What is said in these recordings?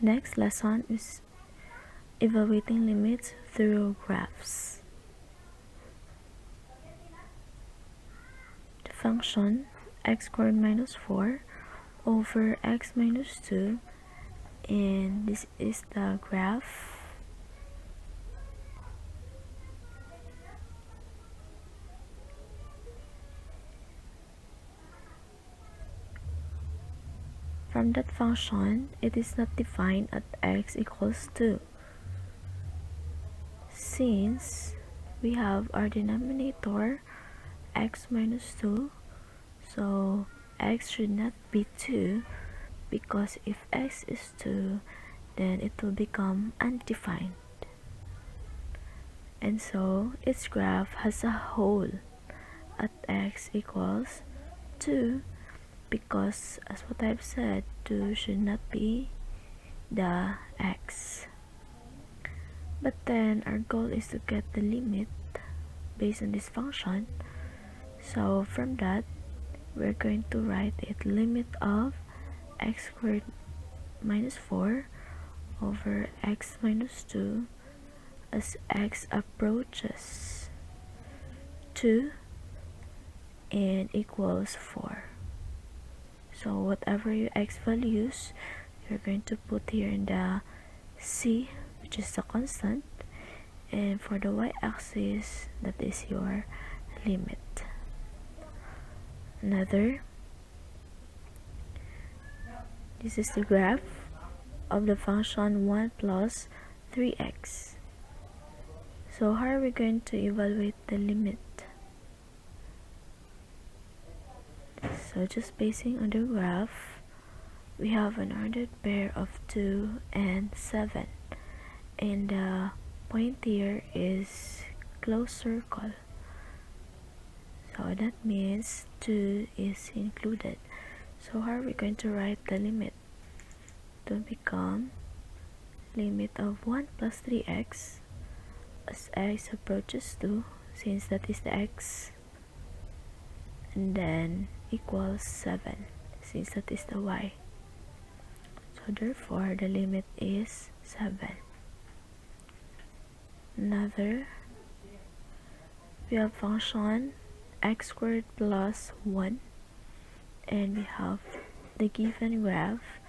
Next lesson is evaluating limits through graphs. The function x squared minus 4 over x minus 2, and this is the graph. From that function, it is not defined at x equals 2. Since we have our denominator x minus 2, so x should not be 2, because if x is 2, then it will become undefined. And so its graph has a hole at x equals 2, because as what I've said, 2 should not be the x. But then our goal is to get the limit based on this function. So from that, we're going to write it limit of x squared minus 4 over x minus 2 as x approaches 2 and equals 4. So whatever your x values, you're going to put here in the c, which is the constant, and for the y-axis, that is your limit. This is the graph of the function 1 plus 3x. So how are we going to evaluate the limit? So just basing on the graph, we have an ordered pair of 2 and 7, and the point here is closed circle. So that means 2 is included. So how are we going to write the limit? To become limit of 1 plus 3x as x approaches 2, since that is the x, and then equals 7, since that is the y. So therefore the limit is 7. We have function x squared plus 1, and we have the given graph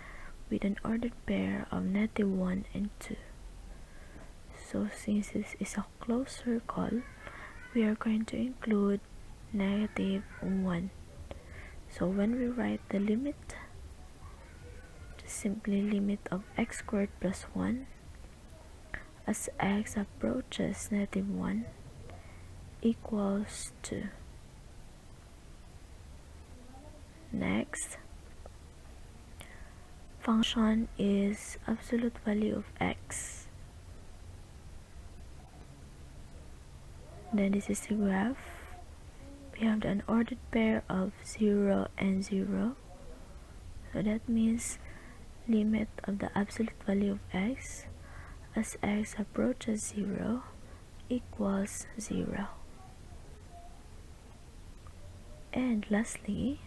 with an ordered pair of -1 and 2. So since this is a closed circle, we are going to include -1. So when we write the limit, just simply limit of x squared plus 1 as x approaches -1 equals 2. Next, function is absolute value of x. Then this is the graph. We have the unordered pair of 0 and 0. So that means limit of the absolute value of x as x approaches 0 equals 0. And lastly,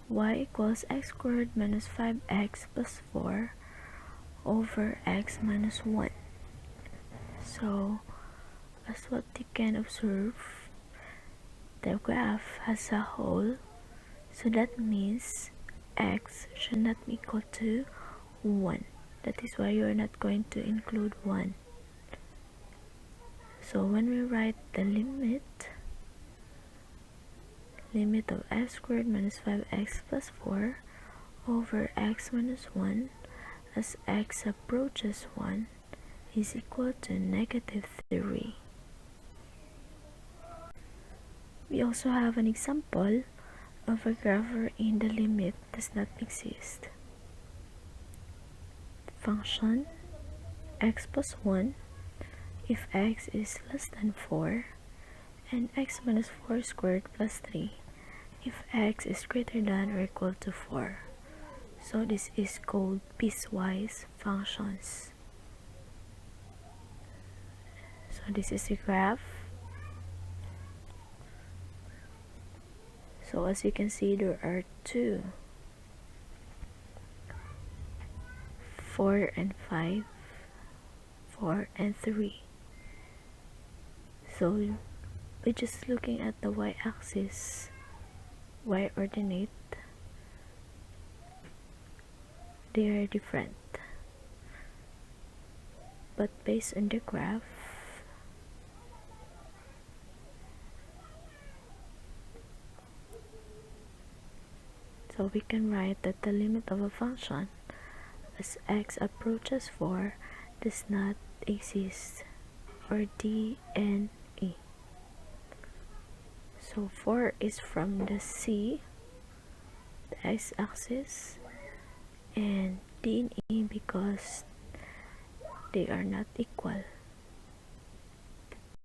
y equals x squared minus 5x plus 4 over x minus 1. So as what you can observe, the graph has a hole, so that means x should not be equal to 1. That is why you are not going to include 1. So when we write the limit of x squared minus 5x plus 4 over x minus 1 as x approaches 1 is equal to -3. We also have an example of a graph wherein the limit does not exist. Function x plus 1 if x is less than 4, and x minus 4 squared plus 3 if x is greater than or equal to 4. So this is called piecewise functions. So this is the graph. So as you can see, there are two 4 and 5, 4 and 3. So we're just looking at the y-axis, y ordinate, they are different. But based on the graph, so we can write that the limit of a function as x approaches 4 does not exist, or D and E. So 4 is from the C, the x-axis, and D and E because they are not equal.